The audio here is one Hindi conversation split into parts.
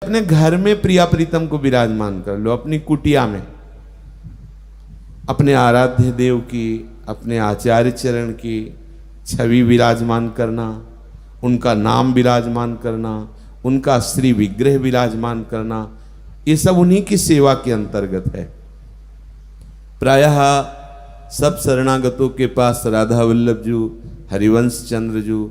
अपने घर में प्रिया प्रीतम को विराजमान कर लो, अपनी कुटिया में अपने आराध्य देव की, अपने आचार्य चरण की छवि विराजमान करना, उनका नाम विराजमान करना, उनका श्री विग्रह विराजमान करना, ये सब उन्हीं की सेवा के अंतर्गत है। प्रायः सब शरणागतों के पास राधा वल्लभ जी, हरिवंश चंद्र जी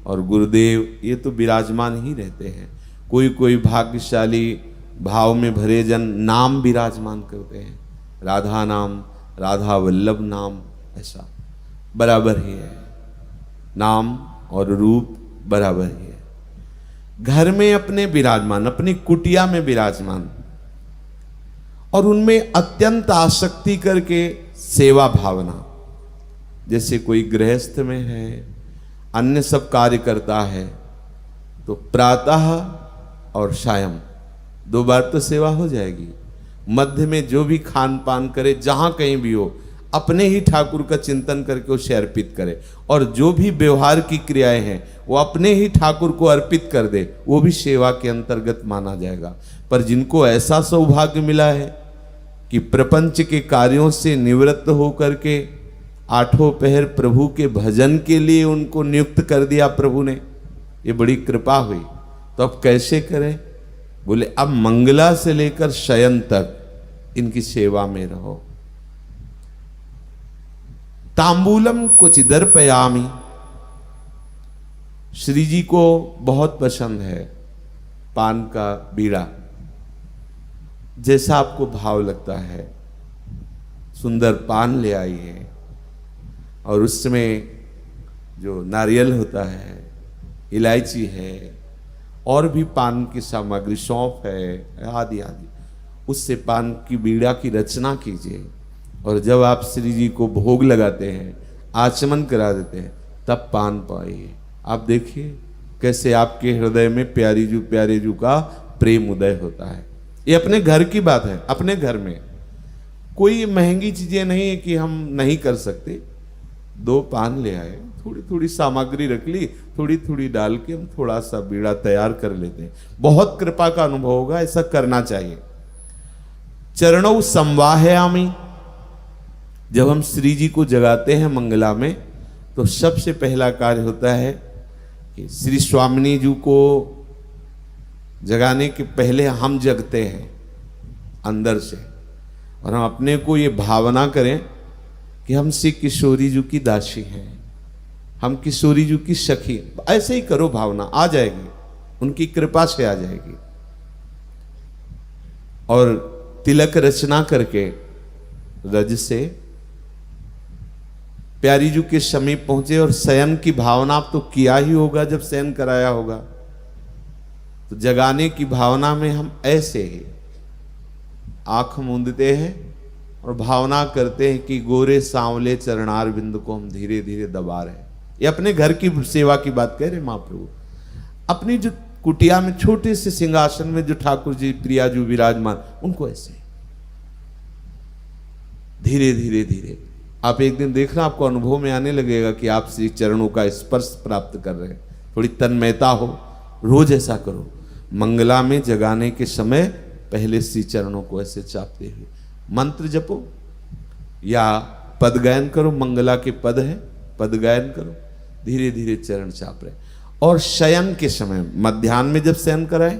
और गुरुदेव ये तो विराजमान ही रहते हैं। कोई कोई भाग्यशाली भाव में भरे जन नाम विराजमान करते हैं, राधा नाम, राधा वल्लभ नाम, ऐसा बराबर ही है, नाम और रूप बराबर ही है। घर में अपने विराजमान, अपनी कुटिया में विराजमान और उनमें अत्यंत आसक्ति करके सेवा भावना। जैसे कोई गृहस्थ में है, अन्य सब कार्य करता है, तो प्रातः और सायं 2 बार तो सेवा हो जाएगी। मध्य में जो भी खान पान करे, जहां कहीं भी हो, अपने ही ठाकुर का चिंतन करके उसे अर्पित करे, और जो भी व्यवहार की क्रियाएं हैं वो अपने ही ठाकुर को अर्पित कर दे, वो भी सेवा के अंतर्गत माना जाएगा। पर जिनको ऐसा सौभाग्य मिला है कि प्रपंच के कार्यों से निवृत्त होकर के 8 पहर प्रभु के भजन के लिए उनको नियुक्त कर दिया प्रभु ने, ये बड़ी कृपा हुई। तो अब कैसे करें? बोले अब मंगला से लेकर शयन तक इनकी सेवा में रहो। तांबूलम कुचिदर पयामी, श्री जी को बहुत पसंद है पान का बीड़ा। जैसा आपको भाव लगता है, सुंदर पान ले आइए और उसमें जो नारियल होता है, इलायची है, और भी पान की सामग्री, सौंफ है, आदि आदि, उससे पान की बीड़ा की रचना कीजिए। और जब आप श्री जी को भोग लगाते हैं, आचमन करा देते हैं, तब पान पाइए। आप देखिए कैसे आपके हृदय में प्यारे जू का प्रेम उदय होता है। ये अपने घर की बात है, अपने घर में कोई महंगी चीजें नहीं है कि हम नहीं कर सकते। 2 पान ले आए, थोड़ी थोड़ी सामग्री रख ली, थोड़ी थोड़ी डाल के हम थोड़ा सा बीड़ा तैयार कर लेते हैं। बहुत कृपा का अनुभव होगा, ऐसा करना चाहिए। चरणों संवाहयामि, जब हम श्री जी को जगाते हैं मंगला में, तो सबसे पहला कार्य होता है कि श्री स्वामिनी जी को जगाने के पहले हम जगते हैं अंदर से, और हम अपने को ये भावना करें कि हम श्री किशोरी जी की दासी हैं, हम किशोरी जी की सखी। ऐसे ही करो, भावना आ जाएगी, उनकी कृपा से आ जाएगी। और तिलक रचना करके रज से प्यारी जी के समीप पहुंचे, और शयन की भावना आप तो किया ही होगा जब शयन कराया होगा। तो जगाने की भावना में हम ऐसे ही आंख मूंदते हैं और भावना करते हैं कि गोरे सांवले चरणार बिंदु को हम धीरे धीरे दबा रहे हैं। ये अपने घर की सेवा की बात कह रहे महाप्रभु। अपनी जो कुटिया में छोटे से सिंहासन में जो ठाकुर जी प्रिया जी विराजमान, उनको ऐसे धीरे धीरे धीरे आप एक दिन देखना, आपको अनुभव में आने लगेगा कि आप श्री चरणों का स्पर्श प्राप्त कर रहे हैं। थोड़ी तन्मयता हो, रोज ऐसा करो। मंगला में जगाने के समय पहले श्री चरणों को ऐसे चापते हुए मंत्र जपो या पद गायन करो। मंगला के पद है, पद गायन करो, धीरे धीरे चरण चाप रहे। और शयन के समय, मध्याह्न में जब शयन कराए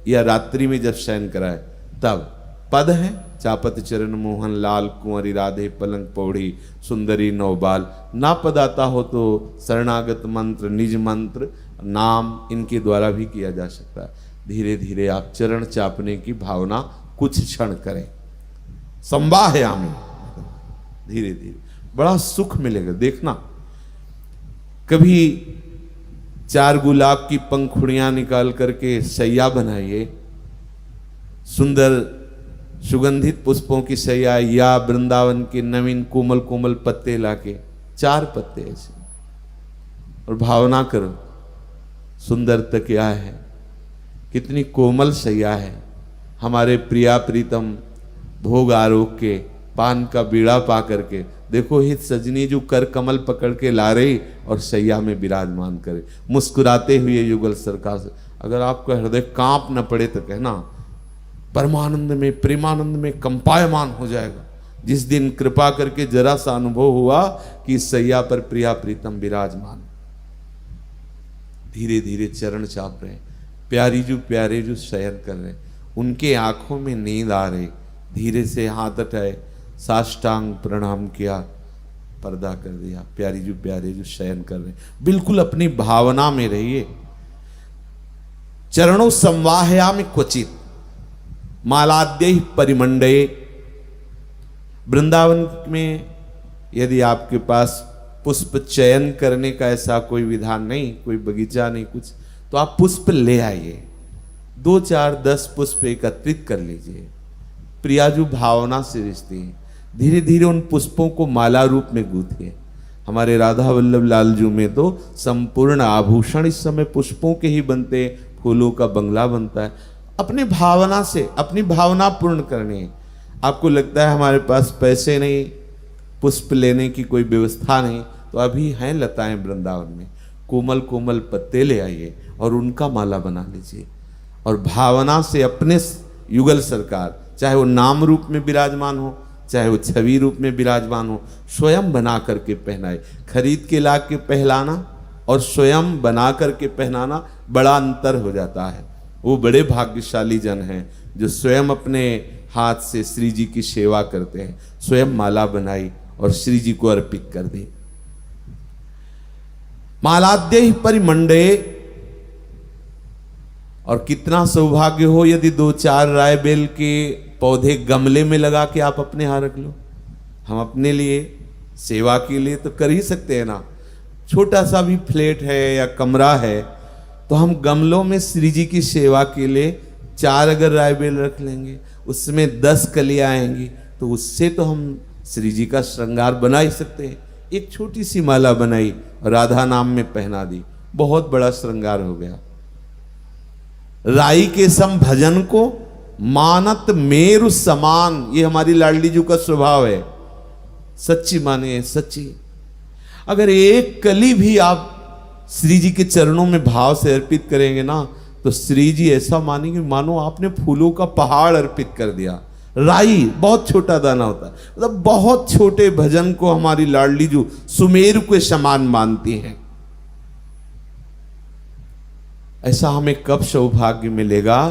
या रात्रि में जब शयन कराए, तब पद है चापत चरण मोहन लाल कुंवरी राधे पलंग पौड़ी सुंदरी नौबाल। ना पद आता हो तो शरणागत मंत्र, निज मंत्र, नाम, इनके द्वारा भी किया जा सकता है। धीरे धीरे आप चरण चापने की भावना कुछ क्षण करें। संवाहयामि, धीरे धीरे बड़ा सुख मिलेगा। देखना, कभी 4 गुलाब की पंखुड़ियां निकाल करके सैया बनाइए, सुंदर सुगंधित पुष्पों की सैया, या वृंदावन के नवीन कोमल कोमल पत्ते लाके 4 पत्ते ऐसे, और भावना करो सुंदर तकिया है, कितनी कोमल सैया है। हमारे प्रिया प्रीतम भोग आरोग के पान का बीड़ा पा करके देखो, हित सजनी जो कर कमल पकड़ के ला रही और सैया में विराजमान करे, मुस्कुराते हुए युगल सरकार। अगर आपका हृदय कांप न पड़े तो कहना, परमानंद में, प्रेमानंद में कंपायमान हो जाएगा। जिस दिन कृपा करके जरा सा अनुभव हुआ कि सैया पर प्रिया प्रीतम विराजमान, धीरे धीरे चरण चाप रहे, प्यारे जो शयन कर रहे, उनके आंखों में नींद आ रही, धीरे से हाथ उठाए, साष्टांग प्रणाम किया, पर्दा कर दिया। प्यारे जो शयन कर रहे, बिल्कुल अपनी भावना में रहिए। चरणों संवाहयामि क्वचित मालाद्य परिमंडये। वृंदावन में यदि आपके पास पुष्प चयन करने का ऐसा कोई विधान नहीं, कोई बगीचा नहीं कुछ, तो आप पुष्प ले आइए, 2 4 10 पुष्प एकत्रित कर लीजिए। प्रियाजू भावना से रिश्ते हैं, धीरे धीरे उन पुष्पों को माला रूप में गूंथिए। हमारे राधा वल्लभ लाल जू में तो संपूर्ण आभूषण इस समय पुष्पों के ही बनते, फूलों का बंगला बनता है। अपने भावना से अपनी भावना पूर्ण करनी है। आपको लगता है हमारे पास पैसे नहीं, पुष्प लेने की कोई व्यवस्था नहीं, तो अभी हैं लताएं वृंदावन में, कोमल कोमल पत्ते ले आइए और उनका माला बना लीजिए। और भावना से अपने युगल सरकार, चाहे वो नाम रूप में विराजमान हो, चाहे वो छवि रूप में विराजमान हो, स्वयं बना करके पहनाए। खरीद के ला के पहनाना और स्वयं बना करके पहनाना बड़ा अंतर हो जाता है। वो बड़े भाग्यशाली जन हैं जो स्वयं अपने हाथ से श्री जी की सेवा करते हैं, स्वयं माला बनाई और श्री जी को अर्पित कर दी। मालाद्य ही परिमंडये। और कितना सौभाग्य हो यदि 2 4 रायबेल के पौधे गमले में लगा के आप अपने यहाँ रख लो। हम अपने लिए सेवा के लिए तो कर ही सकते हैं ना, छोटा सा भी फ्लैट है या कमरा है तो हम गमलों में श्री जी की सेवा के लिए 4 अगर रायबेल रख लेंगे, उसमें 10 कलियां आएंगी, तो उससे तो हम श्री जी का श्रृंगार बना ही सकते हैं। एक छोटी सी माला बनाई और राधा नाम में पहना दी, बहुत बड़ा श्रृंगार हो गया। राई के सम भजन को मानत मेरु समान, ये हमारी लाडली जी का स्वभाव है। सच्ची माने, सच्ची। अगर एक कली भी आप श्री जी के चरणों में भाव से अर्पित करेंगे ना, तो श्री जी ऐसा मानेंगे मानो आपने फूलों का पहाड़ अर्पित कर दिया। राई बहुत छोटा दाना होता है, मतलब बहुत छोटे भजन को हमारी लाडली जी सुमेरु के समान मानती हैं। ऐसा हमें कब सौभाग्य मिलेगा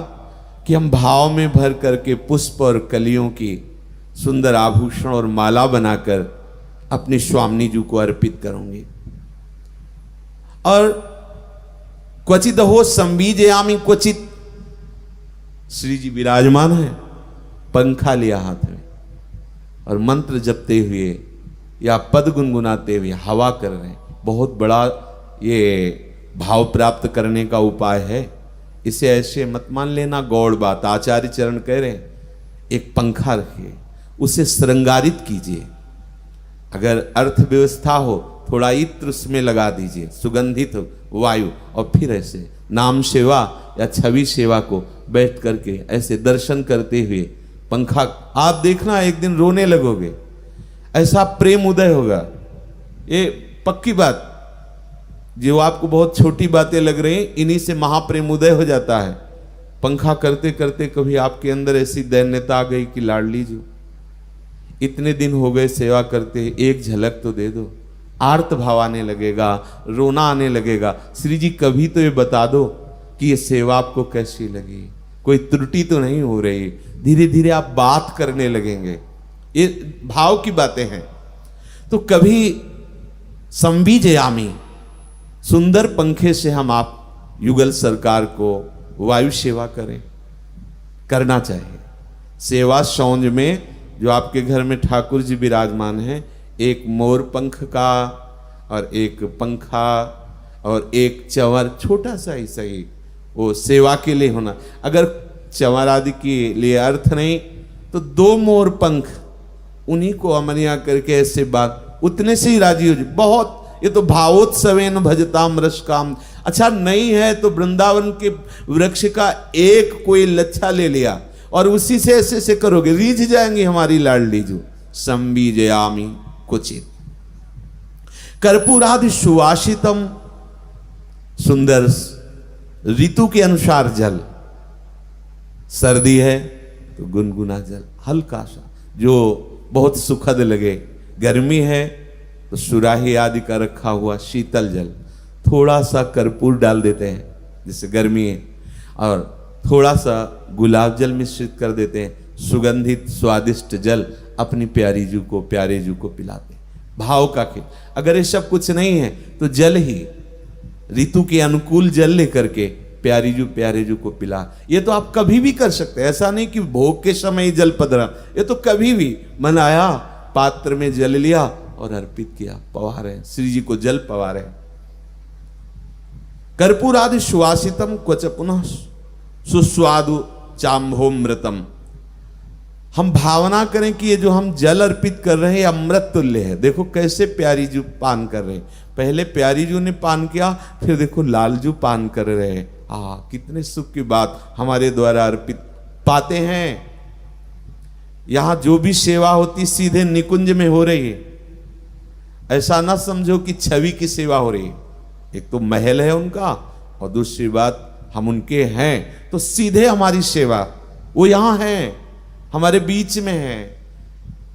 कि हम भाव में भर करके पुष्प और कलियों की सुंदर आभूषण और माला बनाकर अपनी स्वामिनी जी को अर्पित करूंगी। और क्वचित हो संबीजयामि क्वचित, श्री जी विराजमान है, पंखा लिया हाथ में और मंत्र जपते हुए या पद गुनगुनाते हुए हवा कर रहे हैं। बहुत बड़ा ये भाव प्राप्त करने का उपाय है। इसे ऐसे मत मान लेना गौड़ बात। आचार्य चरण कह रहे हैं एक पंखा रखिए, उसे श्रृंगारित कीजिए। अगर अर्थव्यवस्था हो थोड़ा इत्र उसमें लगा दीजिए, सुगंधित वायु, और फिर ऐसे नाम सेवा या छवि सेवा को बैठ करके ऐसे दर्शन करते हुए पंखा, आप देखना एक दिन रोने लगोगे, ऐसा प्रेम उदय होगा। ये पक्की बात, जो आपको बहुत छोटी बातें लग रही हैं, इन्हीं से महाप्रेम उदय हो जाता है। पंखा करते करते कभी आपके अंदर ऐसी दैन्यता आ गई कि लाडली जी इतने दिन हो गए सेवा करते, एक झलक तो दे दो। आर्त भाव आने लगेगा, रोना आने लगेगा। श्री जी कभी तो ये बता दो कि ये सेवा आपको कैसी लगी, कोई त्रुटि तो नहीं हो रही। धीरे धीरे आप बात करने लगेंगे, ये भाव की बातें हैं। तो कभी संबीजयामि, सुंदर पंखे से हम आप युगल सरकार को वायु सेवा करें, करना चाहिए। सेवा सौंज में जो आपके घर में ठाकुर जी विराजमान हैं, एक मोर पंख का और एक पंखा और एक चंवर, छोटा सा ही सही, वो सेवा के लिए होना। अगर चंवर आदि के लिए अर्थ नहीं तो 2 मोर पंख, उन्हीं को अमनिया करके ऐसे बात, उतने से ही राजी हो जाए। बहुत, ये तो भावोत्सवेन भजताम रस काम। अच्छा नहीं है तो वृंदावन के वृक्ष का एक कोई लच्छा ले लिया और उसी से ऐसे ऐसे करोगे, रीझ जाएंगी हमारी लाडली जो। संबीजयामि क्वचित कर्पूरादि सुवासितम, सुंदर ऋतु के अनुसार जल, सर्दी है तो गुनगुना जल हल्का सा जो बहुत सुखद लगे, गर्मी है तो सुराही आदि का रखा हुआ शीतल जल, थोड़ा सा कर्पूर डाल देते हैं जैसे गर्मी है, और थोड़ा सा गुलाब जल मिश्रित कर देते हैं, सुगंधित स्वादिष्ट जल अपनी प्यारे जू को पिलाते हैं। भाव का खेल। अगर ये सब कुछ नहीं है तो जल ही, ऋतु के अनुकूल जल लेकर के प्यारे जू को पिला। ये तो आप कभी भी कर सकते हैं, ऐसा नहीं कि भोग के समय ही जल पधरा, ये तो कभी भी मन आया पात्र में जल लिया और अर्पित किया, पवा रहे हैं श्री जी को जल पवा रहे हैं। कर्पूरादि सुवासितम क्वच पुनः सुस्वादु चाम्भोमृतम। हम भावना करें कि ये जो हम जल अर्पित कर रहे हैं अमृत तुल्य है। देखो कैसे प्यारी जू पान कर रहे हैं, पहले प्यारी जू ने पान किया, फिर देखो लाल जू पान कर रहे हैं। कितने सुख की बात हमारे द्वारा अर्पित पाते हैं। यहां जो भी सेवा होती सीधे निकुंज में हो रही है, ऐसा ना समझो कि छवि की सेवा हो रही है। एक तो महल है उनका और दूसरी बात हम उनके हैं, तो सीधे हमारी सेवा वो यहां है, हमारे बीच में है।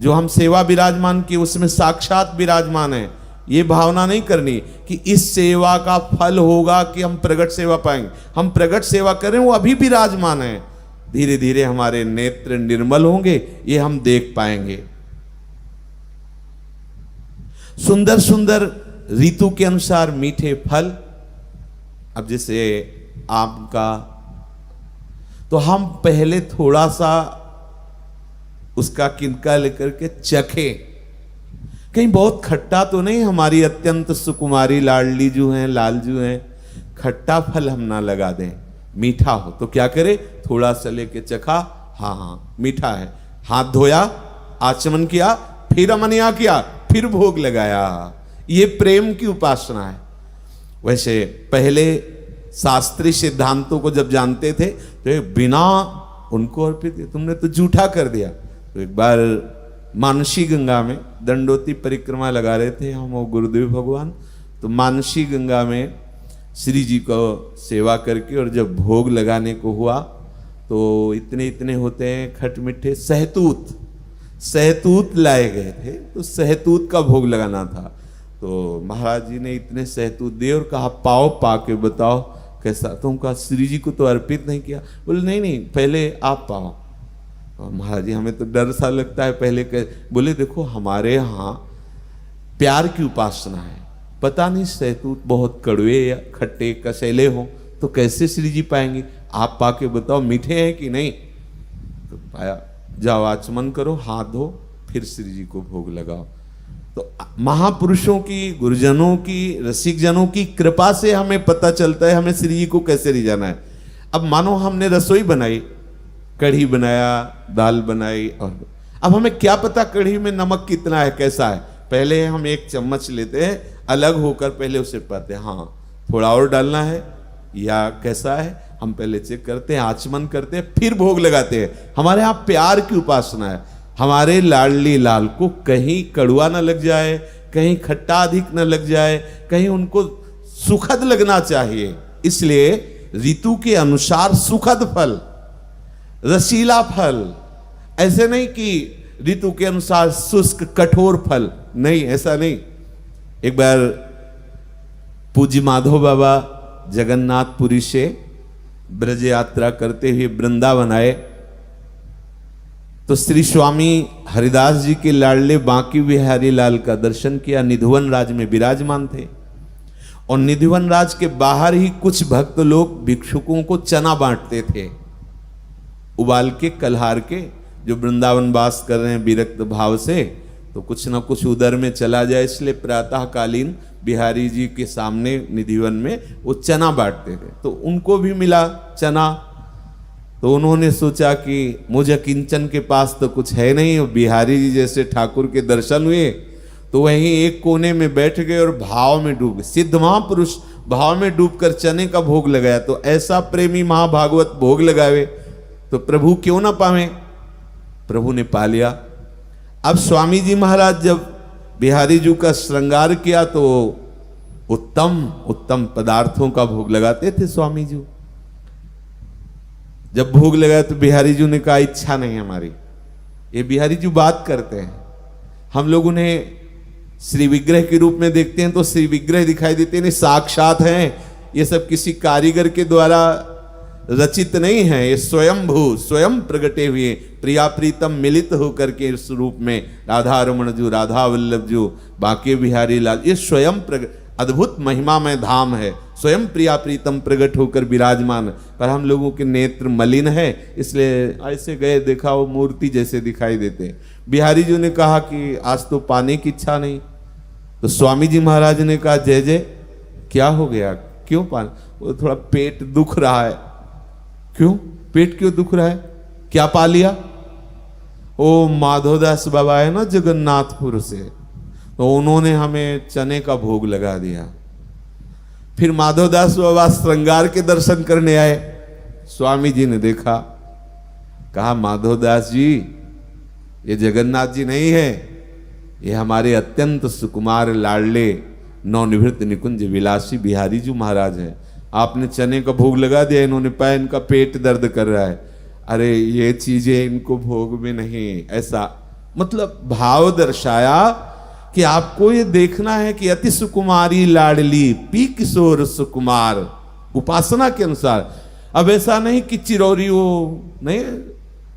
जो हम सेवा विराजमान की उसमें साक्षात विराजमान है। ये भावना नहीं करनी कि इस सेवा का फल होगा कि हम प्रगट सेवा पाएंगे। हम प्रगट सेवा करें वो अभी विराजमान है, धीरे धीरे हमारे नेत्र निर्मल होंगे, ये हम देख पाएंगे। सुंदर सुंदर ऋतु के अनुसार मीठे फल, अब जैसे आम का, तो हम पहले थोड़ा सा उसका किनका लेकर के चखे, कहीं बहुत खट्टा तो नहीं, हमारी अत्यंत सुकुमारी लाडली जो हैं, लाल जो हैं, खट्टा फल हम ना लगा दें, मीठा हो। तो क्या करे, थोड़ा सा लेके चखा, हाँ मीठा है, हाथ धोया, आचमन किया, फिर अमनिया किया, फिर भोग लगाया। ये प्रेम की उपासना है। वैसे पहले शास्त्रीय सिद्धांतों को जब जानते थे तो बिना उनको अर्पित, तुमने तो जूठा कर दिया। तो एक बार मानसी गंगा में दंडोती परिक्रमा लगा रहे थे हम और गुरुदेव भगवान, तो मानसी गंगा में श्री जी को सेवा करके और जब भोग लगाने को हुआ तो इतने इतने होते हैं खट मिठे सहतूत लाए गए थे, तो सहतूत का भोग लगाना था। तो महाराज जी ने इतने सहतूत दिए और कहा पाओ, पा के बताओ कैसा। तो हम कहा श्री जी को तो अर्पित नहीं किया। बोले नहीं पहले आप पाओ। महाराज जी हमें तो डर सा लगता है पहले बोले देखो हमारे यहाँ प्यार की उपासना है, पता नहीं सहतूत बहुत कड़वे या खट्टे कसैले हो तो कैसे श्री जी पाएंगे, आप पाके बताओ मीठे हैं कि नहीं। तो पाया, जाओ आचमन करो, हाथ धो, फिर श्री जी को भोग लगाओ। तो महापुरुषों की, गुरुजनों की, रसिक जनों की कृपा से हमें पता चलता है हमें श्री जी को कैसे रिझाना है। अब मानो हमने रसोई बनाई, कढ़ी बनाया, दाल बनाई, और अब हमें क्या पता कढ़ी में नमक कितना है, कैसा है। पहले हम एक चम्मच लेते हैं, अलग होकर पहले उसे पाते हैं, हाँ थोड़ा और डालना है या कैसा है, हम पहले चेक करते हैं, आचमन करते हैं, फिर भोग लगाते हैं। हमारे यहाँ प्यार की उपासना है। हमारे लाडली लाल को कहीं कड़वा न लग जाए, कहीं खट्टा अधिक न लग जाए, कहीं उनको सुखद लगना चाहिए। इसलिए ऋतु के अनुसार सुखद फल, रसीला फल, ऐसे नहीं कि ऋतु के अनुसार शुष्क कठोर फल, नहीं, ऐसा नहीं। एक बार पूज्य माधव बाबा जगन्नाथपुरी से ब्रज यात्रा करते हुए वृंदावन आए, तो श्री स्वामी हरिदास जी के लाडले बांकी बिहारी लाल का दर्शन किया। निधिवन राज में विराजमान थे और निधिवन राज के बाहर ही कुछ भक्त लोग भिक्षुकों को चना बांटते थे, उबाल के कल्हार के, जो वृंदावन वास कर रहे हैं विरक्त भाव से, तो कुछ ना कुछ उधर में चला जाए, इसलिए प्रातःकालीन बिहारी जी के सामने निधिवन में वो चना बांटते थे। तो उनको भी मिला चना, तो उन्होंने सोचा कि मुझे किंचन के पास तो कुछ है नहीं, और बिहारी जी जैसे ठाकुर के दर्शन हुए तो वहीं एक कोने में बैठ गए और भाव में डूब गए। सिद्ध महापुरुष भाव में डूबकर चने का भोग लगाया, तो ऐसा प्रेमी महाभागवत भोग लगावे तो प्रभु क्यों ना पावे, प्रभु ने पा लिया। अब स्वामी जी महाराज जब बिहारी जी का श्रृंगार किया तो उत्तम उत्तम पदार्थों का भोग लगाते थे स्वामी जी। जब भोग लगा तो बिहारी जी ने कहा इच्छा नहीं हमारी। ये बिहारी जी बात करते हैं, हम लोग उन्हें श्री विग्रह के रूप में देखते हैं तो श्री विग्रह दिखाई देते हैं, साक्षात हैं। ये सब किसी कारीगर के द्वारा रचित नहीं है, ये स्वयंभू स्वयं प्रगटे हुए प्रिया प्रीतम मिलित होकर के इस रूप में राधा रमण जू, राधा वल्लभ जू, बाके बिहारी लाल, ये स्वयं अद्भुत महिमा में धाम है। स्वयं प्रिया प्रीतम प्रकट होकर विराजमान, पर हम लोगों के नेत्र मलिन है, इसलिए ऐसे गए देखा वो मूर्ति जैसे दिखाई देते। बिहारी जी ने कहा कि आज तो पाने की इच्छा नहीं, तो स्वामी जी महाराज ने कहा जय जय क्या हो गया, क्यों पान? वो थोड़ा पेट दुख रहा है। क्यों पेट क्यों दुख रहा है, क्या पा लिया? ओ माधोदास बाबा है ना जगन्नाथपुर से, तो उन्होंने हमें चने का भोग लगा दिया। फिर माधवदास बाबा श्रृंगार के दर्शन करने आए, स्वामी जी ने देखा, कहा माधवदास जी ये जगन्नाथ जी नहीं है, ये हमारे अत्यंत सुकुमार लाडले नवनिवृत्त निकुंज विलासी बिहारी जी महाराज है। आपने चने का भोग लगा दिया, इन्होंने पाया इनका पेट दर्द कर रहा है। अरे ये चीजें इनको भोग में नहीं, ऐसा मतलब भाव दर्शाया कि आपको ये देखना है कि अति सुकुमारी लाडली पी किशोर सुकुमार, उपासना के अनुसार। अब ऐसा नहीं कि चिरौरी हो, नहीं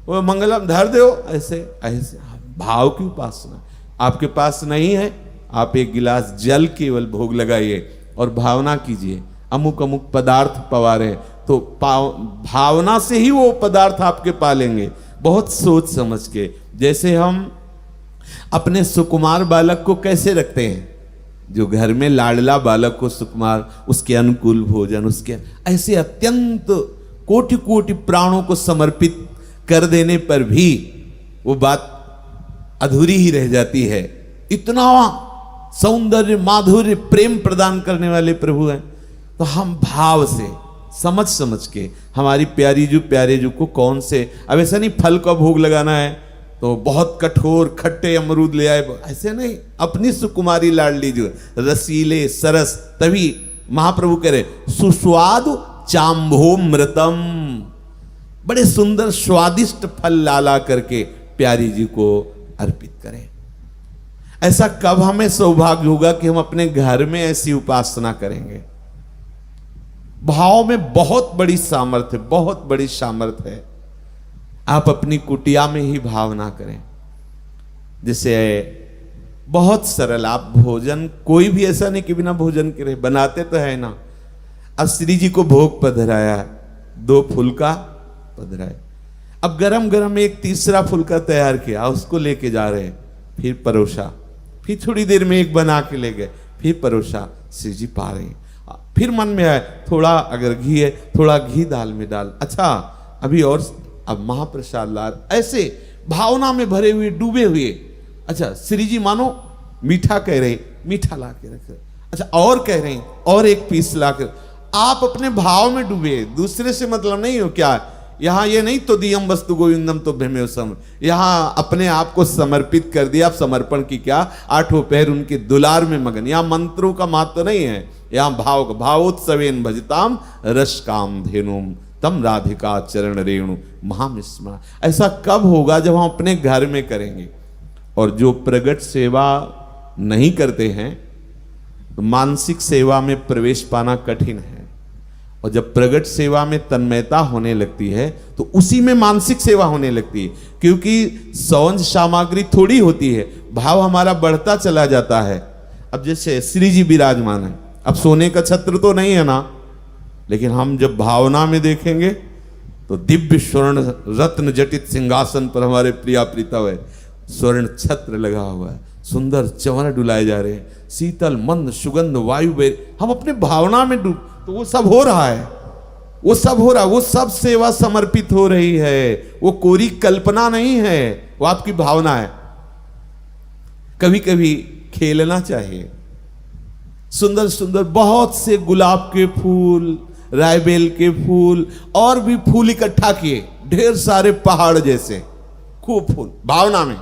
वो मंगलम धर दो, ऐसे ऐसे भाव की उपासना आपके पास नहीं है। आप एक गिलास जल केवल भोग लगाइए और भावना कीजिए अमुक अमुक पदार्थ पवा रहे, तो भावना से ही वो पदार्थ आपके पालेंगे, बहुत सोच समझ के। जैसे हम अपने सुकुमार बालक को कैसे रखते हैं, जो घर में लाडला बालक को सुकुमार, उसके अनुकूल भोजन, उसके ऐसे अत्यंत कोटि कोटि प्राणों को समर्पित कर देने पर भी वो बात अधूरी ही रह जाती है। इतना सौंदर्य माधुर्य प्रेम प्रदान करने वाले प्रभु हैं, तो हम भाव से समझ समझ के हमारी प्यारी जो प्यारे जो को कौन से, अब ऐसा नहीं फल का भोग लगाना है तो बहुत कठोर खट्टे अमरूद ले आए, ऐसे नहीं। अपनी सुकुमारी लाडली जो रसीले सरस, तभी महाप्रभु कह रहे सुस्वाद चांभोमृतम, बड़े सुंदर स्वादिष्ट फल लाला करके प्यारी जी को अर्पित करें। ऐसा कब हमें सौभाग्य होगा कि हम अपने घर में ऐसी उपासना करेंगे। भाव में बहुत बड़ी सामर्थ्य, बहुत बड़ी सामर्थ्य है। आप अपनी कुटिया में ही भावना करें। जैसे बहुत सरल, आप भोजन कोई भी ऐसा नहीं कि बिना भोजन के रहे, बनाते तो है ना। अब श्री जी को भोग पधराया, 2 फुलका पधराए, अब गरम गरम एक तीसरा फुलका तैयार किया, उसको लेके जा रहे, फिर परोसा, फिर थोड़ी देर में एक बना के ले गए, फिर परोसा, श्री जी पा रहे हैं। फिर मन में आया थोड़ा अगर घी है, थोड़ा घी दाल में डाल, अच्छा अभी और, अब महाप्रसाद ला, ऐसे भावना में भरे हुए डूबे हुए। अच्छा श्री जी मानो मीठा कह रहे, मीठा ला के रख रहे, अच्छा और कह रहे हैं और एक पीस ला कर, आप अपने भाव में डूबे, दूसरे से मतलब नहीं हो। क्या यहाँ ये नहीं तो दियम वस्तु गोविंदम तो भ्रमे सम, यहाँ अपने आप को समर्पित कर दिया। आप समर्पण की क्या, 8 पैर उनके दुलार में मगन। यहाँ मंत्रों का महत्व नहीं है, यहाँ भाव का। भावोत्सवेन भजताम रस काम धेनुम तम राधिका चरण रेणु महामिस्मरण। ऐसा कब होगा, जब हम अपने घर में करेंगे। और जो प्रगट सेवा नहीं करते हैं तो मानसिक सेवा में प्रवेश पाना कठिन है। और जब प्रगट सेवा में तन्मयता होने लगती है तो उसी में मानसिक सेवा होने लगती है, क्योंकि सौंज सामग्री थोड़ी होती है, भाव हमारा बढ़ता चला जाता है। अब जैसे श्री जी विराजमान है, अब सोने का छत्र तो नहीं है ना, लेकिन हम जब भावना में देखेंगे तो दिव्य स्वर्ण रत्न जटित सिंहासन पर हमारे प्रिया प्रीतम है, स्वर्ण छत्र लगा हुआ है, सुंदर चंवर डुलाए जा रहे हैं, शीतल मंद सुगंध वायु बह, हम अपने भावना में डूब, तो वो सब हो रहा है, वो सब हो रहा है, वो सब सेवा समर्पित हो रही है। वो कोरी कल्पना नहीं है, वो आपकी भावना है। कभी कभी खेलना चाहिए। सुंदर सुंदर बहुत से गुलाब के फूल, रायबेल के फूल और भी फूल इकट्ठा किए, ढेर सारे पहाड़ जैसे, खूब फूल भावना में,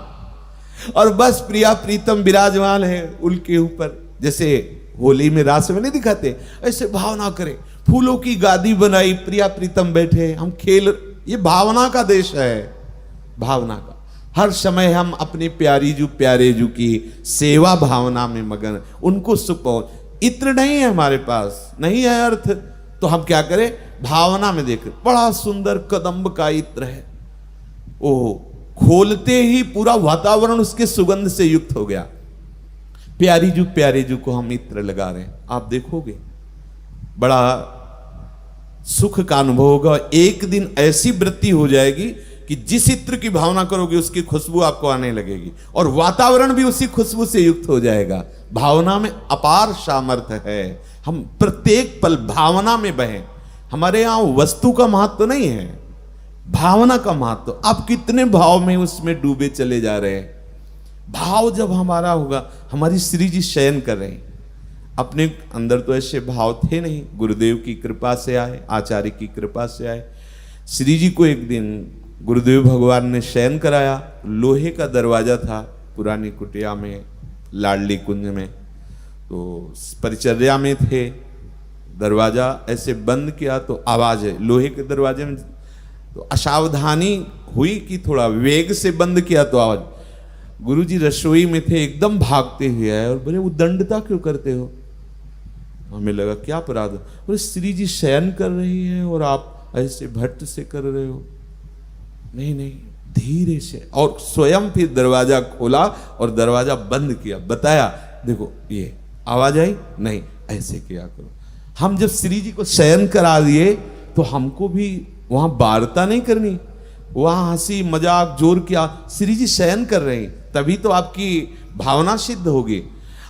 और बस प्रिया प्रीतम विराजमान है उनके ऊपर। जैसे होली में रास में नहीं दिखाते, ऐसे भावना करें, फूलों की गादी बनाई, प्रिया प्रीतम बैठे, हम खेल ये भावना का देश है, भावना का। हर समय हम अपनी प्यारे जू की सेवा भावना में मगन, उनको सुख पहुंच। इत्र नहीं है हमारे पास, नहीं है अर्थ, तो हम क्या करें, भावना में देखें। बड़ा सुंदर कदम्ब का इत्र है, ओह, खोलते ही पूरा वातावरण उसके सुगंध से युक्त हो गया। प्यारे जू को हम इत्र लगा रहे हैं, आप देखोगे बड़ा सुख का अनुभव होगा। एक दिन ऐसी वृत्ति हो जाएगी कि जिस इत्र की भावना करोगे उसकी खुशबू आपको आने लगेगी और वातावरण भी उसी खुशबू से युक्त हो जाएगा। भावना में अपार सामर्थ्य है, हम प्रत्येक पल भावना में बहें। हमारे यहां वस्तु का महत्व नहीं है, भावना का महत्व। आप कितने भाव में उसमें डूबे चले जा रहे हैं। भाव जब हमारा होगा, हमारी श्री जी शयन कर रहे हैं, अपने अंदर तो ऐसे भाव थे नहीं, गुरुदेव की कृपा से आए, आचार्य की कृपा से आए। श्री जी को एक दिन गुरुदेव भगवान ने शयन कराया। लोहे का दरवाजा था पुरानी कुटिया में, लाडली कुंज में, तो परिचर्या में थे। दरवाजा ऐसे बंद किया तो आवाज है, लोहे के दरवाजे में तो असावधानी हुई कि थोड़ा वेग से बंद किया तो आवाज। गुरुजी रसोई में थे, एकदम भागते हुए आए और बोले, वो दंडता क्यों करते हो? हमें लगा क्या अपराध। बोले, श्री जी शयन कर रही है और आप ऐसे भट्ट से कर रहे हो। नहीं नहीं, धीरे से, और स्वयं फिर दरवाजा खोला और दरवाजा बंद किया। बताया, देखो ये आवाज आई, नहीं ऐसे किया करो। हम जब श्री जी को शयन करा दिए तो हमको भी वहां वार्ता नहीं करनी, वहां हंसी मजाक जोर किया। श्री जी शयन कर रहे हैं, तभी तो आपकी भावना सिद्ध होगी।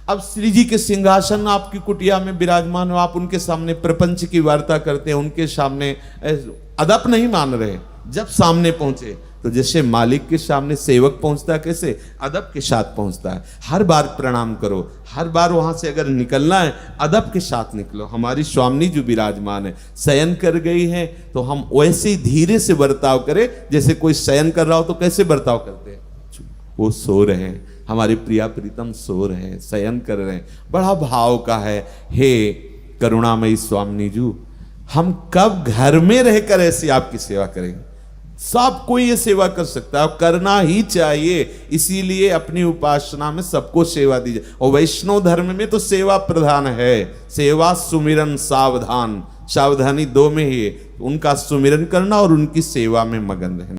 अब श्री जी के सिंहासन आपकी कुटिया में विराजमान हो, आप उनके सामने प्रपंच की वार्ता करते हैं, उनके सामने अदप नहीं मान रहे। जब सामने पहुंचे तो जैसे मालिक के सामने सेवक पहुंचता है, कैसे अदब के साथ पहुंचता है। हर बार प्रणाम करो, हर बार वहां से अगर निकलना है अदब के साथ निकलो। हमारी स्वामिनी जो विराजमान है, शयन कर गई है तो हम वैसे ही धीरे से बर्ताव करें, जैसे कोई शयन कर रहा हो तो कैसे बर्ताव करते हैं। वो सो रहे हैं, हमारे प्रिया प्रीतम सो रहे हैं, शयन कर रहे हैं, बड़ा भाव का है। हे करुणामयी स्वामिनी जी, हम कब घर में रहकर ऐसी आपकी सेवा करेंगे? सब कोई ये सेवा कर सकता है और करना ही चाहिए। इसीलिए अपनी उपासना में सबको सेवा दीजिए। और वैष्णव धर्म में तो सेवा प्रधान है, सेवा सुमिरन सावधान, सावधानी दो में ही है, उनका सुमिरन करना और उनकी सेवा में मगन रहना।